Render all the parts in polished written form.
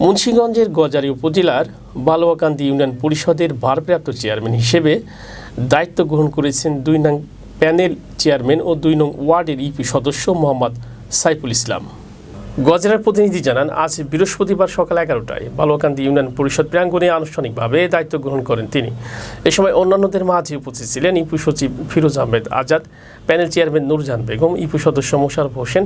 মুন্সিগঞ্জের গজারি উপজেলার বালুয়াকান্দি ইউনিয়ন পরিষদের ভারপ্রাপ্ত চেয়ারম্যান হিসেবে দায়িত্ব গ্রহণ করেছেন ২ নং প্যানেল চেয়ারম্যান ও ২ নং ওয়ার্ডের ইউপি সদস্য মোহাম্মদ সাইফুল ইসলাম। গজারার প্রতিনিধি জানান, আজ বৃহস্পতিবার সকাল ১১টায় বালুয়াকান্দি ইউনিয়ন পরিষদ প্রাঙ্গণে আনুষ্ঠানিকভাবে দায়িত্ব গ্রহণ করেন তিনি। এ সময় অন্যান্যদের মাঝে উপস্থিত ছিলেন ইউপি সচিব Firoz Ahmed Azad, panel chairman Nurjahan Begum, UP সদস্য মোশাররফ হোসেন,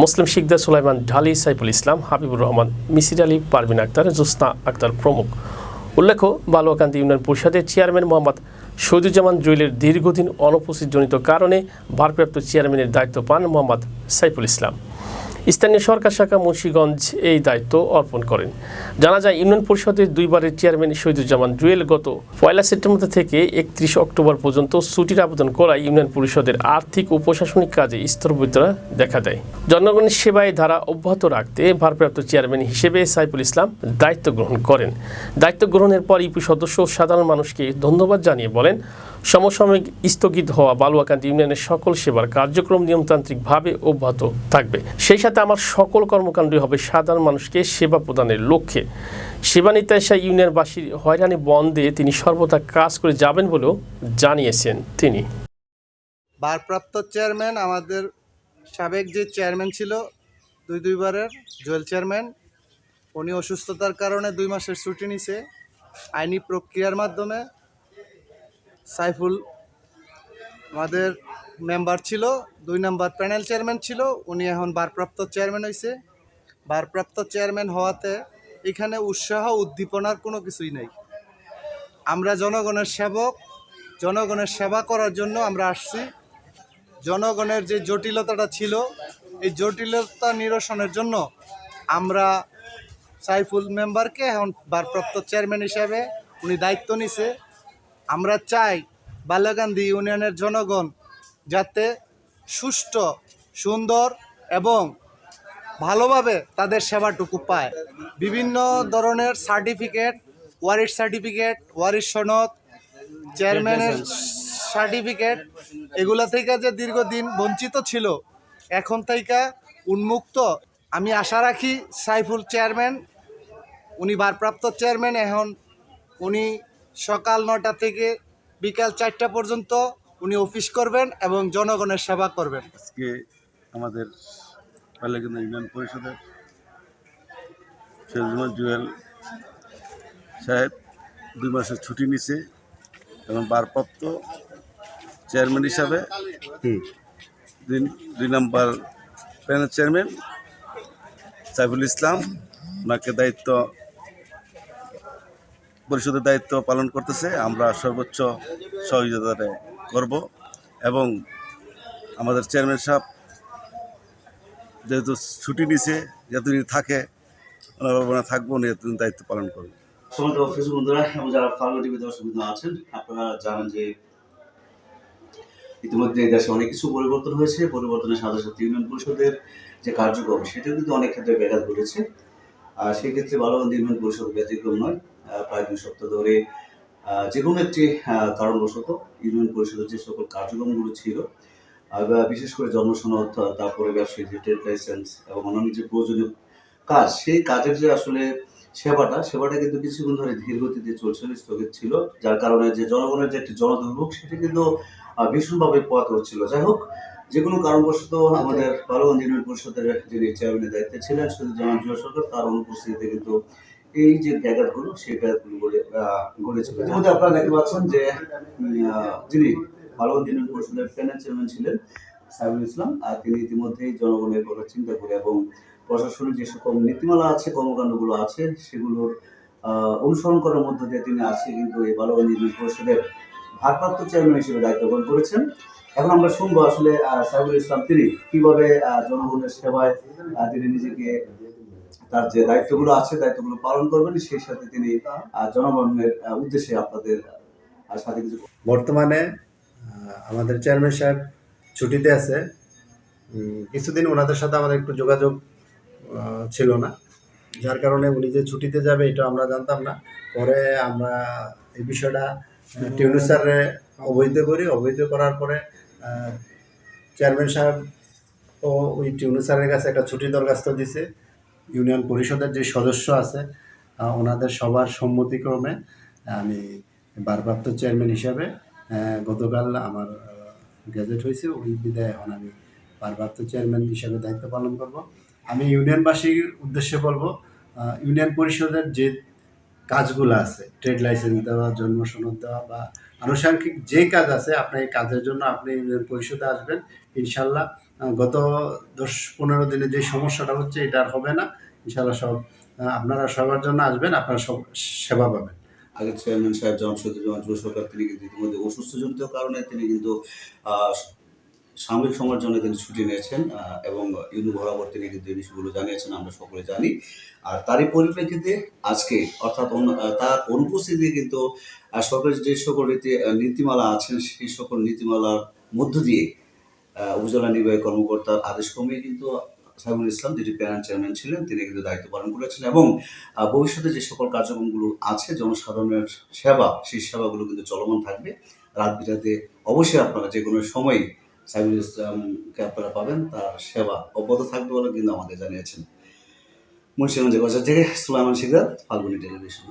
মুসলিম শিকদার সুলাইমান ঢালি, সাইফুল ইসলাম, হাবিবুর রহমান, মিসির আলী, পারভিন আক্তার, জোসনা আক্তার প্রমুখ। উল্লেখ্য, বালুয়াকান্দি ইউনিয়ন পরিষদের চেয়ারম্যান মোহাম্মদ শহীদুজ্জামান জুয়েলের দীর্ঘদিন অনুপস্থিতজনিত কারণে ভারপ্রাপ্ত চেয়ারম্যানের দায়িত্ব পান মোহাম্মদ সাইফুল ইসলাম। স্থানীয় সরকার শাখা মুন্সিগঞ্জ এই দায়িত্ব অর্পণ করেন। জানা যায়, ইউনিয়ন পরিষদের দুইবারের চেয়ারম্যান শহীদুজ্জামান জুয়েল গত ১ সেপ্টেম্বর থেকে ৩১ অক্টোবর পর্যন্ত ছুটির আবেদন করায় ইউনিয়ন পরিষদের আর্থিক ও প্রশাসনিক কাজে স্থবিরতা দেখা দেয়। জনগণের সেবায় ধারা অব্যাহত রাখতে ভারপ্রাপ্ত চেয়ারম্যান হিসেবে সাইফুল ইসলাম দায়িত্ব গ্রহণ করেন। দায়িত্ব গ্রহণের পর ইউপি সদস্য সাধারণ মানুষকে ধন্যবাদ জানিয়ে বলেন, সমসাময়িক স্থগিত হওয়া বালুয়াকান্দি ইউনিয়নের সকল সেবার কার্যক্রম নিয়মতান্ত্রিকভাবে অব্যাহত থাকবে। সেই সাথে আমার সকল কর্মকাণ্ডই হবে সাধারণ মানুষকে সেবা প্রদানের লক্ষ্যে। সেবা নির্দেশা ইউনিয়নবাসীর হয়রানি বন্ধে তিনি সর্বদা কাজ করে যাবেন বলেও জানিয়েছেন তিনি। ভারপ্রাপ্ত চেয়ারম্যান আমাদের সাবেক যে চেয়ারম্যান ছিল দুইবারের জুয়েল চেয়ারম্যান, উনি অসুস্থতার কারণে ২ মাসের ছুটি নিছে। আইনি প্রক্রিয়ার মাধ্যমে সাইফুল আমাদের মেম্বার ছিল, ২ নম্বর প্যানেল চেয়ারম্যান ছিল, উনি এখন ভারপ্রাপ্ত চেয়ারম্যান হয়েছে। ভারপ্রাপ্ত চেয়ারম্যান হওয়াতে এখানে উৎসাহ উদ্দীপনার কোনো কিছুই নেই। আমরা জনগণের সেবক, জনগণের সেবা করার জন্য আমরা আসছি। জনগণের যে জটিলতাটা ছিল, এই জটিলতা নিরসনের জন্য আমরা সাইফুল মেম্বারকে এখন ভারপ্রাপ্ত চেয়ারম্যান হিসাবে উনি দায়িত্ব নিছে। আমরা চাই বালুয়াকান্দি ইউনিয়নের জনগণ যাতে সুষ্ঠু, সুন্দর এবং ভালোভাবে তাদের সেবাটুকু পায়। বিভিন্ন ধরনের সার্টিফিকেট, ওয়ারিশ সার্টিফিকেট, ওয়ারিশ সনদ, চেয়ারম্যানের সার্টিফিকেট, এগুলা থেকে যে দীর্ঘদিন বঞ্চিত ছিল, এখন থেকে উন্মুক্ত। আমি আশা রাখি সাইফুল চেয়ারম্যান, উনি ভারপ্রাপ্ত চেয়ারম্যান, এখন উনি সকাল ৯টা থেকে বিকাল ৪টা পর্যন্ত উনি অফিস করবেন এবং জনগণের সেবা করবেন। আজকে আমাদের বালুয়াকান্দি ইউনিয়ন পরিষদের শহীদুজ্জামান জুয়েল সাহেব ২ মাসের ছুটি নিছে এবং ভারপ্রাপ্ত চেয়ারম্যান হিসাবে ২ নম্বর প্যানেল চেয়ারম্যান সাইফুল ইসলাম ওনাকে পরিষদের দায়িত্ব পালন করতেছে। আমরা সর্বোচ্চ সহযোগিতা করব এবং আমাদের চেয়ারম্যান সাহেব যেহেতু ছুটি নিছে, যতদিন থাকে ওনারা থাকবো, উনি এতদিন দায়িত্ব পালন করবো। সমস্ত অফিস বন্ধুরা এবং যারা ফার্মা টিভি দর্শক আছেন, আপনারা জানেন যে ইতিমধ্যে দেশে অনেক কিছু পরিবর্তন হয়েছে। পরিবর্তনের সাথে সাথে ইউনিয়ন পরিষদের যে কার্যক্রম, সেটাও কিন্তু অনেক ক্ষেত্রে ব্যাঘাত ঘটেছে। আর সেই ক্ষেত্রে বালুয়াকান্দি ইউনিয়ন পরিষদ ব্যতিক্রম নয়। প্রায় ২ সপ্তাহ ধরে যে কোনো একটি কারণবশত ইউনিয়ন পরিষদের যে সকল কার্যক্রমগুলো ছিল, বিশেষ করে জন্মসনদ, তারপরে ব্যবসায়িক ট্রেড লাইসেন্স এবং অন্যান্য যে প্রয়োজনীয় কাজ, সেই কাজের যে আসলে সেবাটা কিন্তু কিছুক্ষণ ধরে ধীর গতিতে চলছিল, স্থগিত ছিল, যার কারণে যে জনগণের যে একটি জনদুর্ভোগ, সেটা কিন্তু ভীষণভাবে পোহাত হচ্ছিল। যাই হোক, যে কোনো কারণবশত আমাদের বালুয়াকান্দি ইউনিয়ন পরিষদের যিনি চেয়ারম্যানের দায়িত্বে ছিলেন শহীদুজ্জামান জুয়েল সরকার, তার অনুপস্থিতিতে কিন্তু এই যে ব্যাঘাতগুলো, সেই ব্যাঘাতগুলো ঘটেছিল। ইতিমধ্যে আপনারা দেখতে পাচ্ছেন যে যিনি বালুয়াকান্দি ইউনিয়ন পরিষদের প্যানেল চেয়ারম্যান ছিলেন সাইফুল ইসলাম, আর তিনি ইতিমধ্যেই জনগণের কথা চিন্তা করে এবং প্রশাসনিক যে সকল নীতিমালা আছে, কর্মকাণ্ডগুলো আছে, সেগুলোর অনুসরণ করার মধ্য দিয়ে তিনি আজকে কিন্তু এই বালুয়াকান্দি ইউনিয়ন পরিষদের ভারপ্রাপ্ত চেয়ারম্যান হিসেবে দায়িত্ব গ্রহণ করেছেন। এখন আমরা শুনবো আসলে সাইফুল ইসলাম তিনি কিভাবে জনগণের সেবায় তিনি নিজেকে, তার যে দায়িত্বগুলো আছে, দায়িত্বগুলো পালন করবেন, সেই সাথে তিনি জনগণের উদ্দেশ্যে আপনাদের সাথে কিছু। বর্তমানে আমাদের চেয়ারম্যান সাহেব ছুটিতে আছে। কিছুদিন ওনাদের সাথে আমাদের একটু যোগাযোগ ছিল না, যার কারণে উনি যে ছুটিতে যাবে এটা আমরা জানতাম না। পরে আমরা এই বিষয়টা টিউনু স্যারে অবহিত করি। অবহিত করার পরে চেয়ারম্যান সাহেব ও ওই টিউনু স্যারের কাছে একটা ছুটি দরখাস্ত দিছে। ইউনিয়ন পরিষদের যে সদস্য আছে ওনাদের সবার সম্মতিক্রমে আমি ভারপ্রাপ্ত চেয়ারম্যান হিসাবে গতকাল আমার গ্যাজেট হয়েছে, ওই বিদায় এখন আমি ভারপ্রাপ্ত চেয়ারম্যান হিসাবে দায়িত্ব পালন করব। আমি ইউনিয়নবাসীর উদ্দেশ্যে বলবো, ইউনিয়ন পরিষদের যে কাজগুলো আছে, ট্রেড লাইসেন্স দেওয়া, জন্ম সনদ দেওয়া বা আনুষঙ্গিক যে কাজ আছে, আপনার এই কাজের জন্য আপনি ইউনিয়ন পরিষদে আসবেন। ইনশাল্লাহ গত 10-15 দিনে যে সমস্যাটা হচ্ছে এটা আর হবে না। ইনশাল্লাহ আপনারা সবার জন্য আসবেন, আপনারা সব সেবা পাবেন। আগের চেয়ারম্যান সাহেব জামশেদুজ্জামান যুব সরকার, তিনি কিন্তু ইতিমধ্যে অসুস্থজনিত কারণে তিনি কিন্তু আহ, সাময়িক সময়ের জন্য তিনি ছুটি নিয়েছেন, এবং ইউনিয়ন বরাবর তিনি কিন্তু এই বিষয়গুলো জানিয়েছেন, আমরা সকলে জানি। আর তারই পরিপ্রেক্ষিতে আজকে অর্থাৎ তার অনুপস্থিতিতে কিন্তু সরকারের যে সকল নীতিমালা আছেন, সেই সকল নীতিমালার মধ্য দিয়ে উপজেলা নির্বাহী কর্মকর্তার আদেশ ক্রমে কিন্তু সাইফুল ইসলাম, যিনি প্যানেল চেয়ারম্যান ছিলেন, তিনি কিন্তু দায়িত্ব পালন করেছেন। এবং ভবিষ্যতে যে সকল কার্যক্রমগুলো আছে জনসাধারণের সেবা, সেই সেবাগুলো কিন্তু চলমান থাকবে। রাত বিরাতে অবশ্যই আপনারা যে কোনো সময় সাইফুল ইসলামকে আপনারা পাবেন, তার সেবা অব্যাহত থাকবে বলে কিন্তু আমাদের জানিয়েছেন। মুন্সিগঞ্জের বাজার থেকে সুলাইমান শিকদার, ফাল্গুনী টেলিভিশন।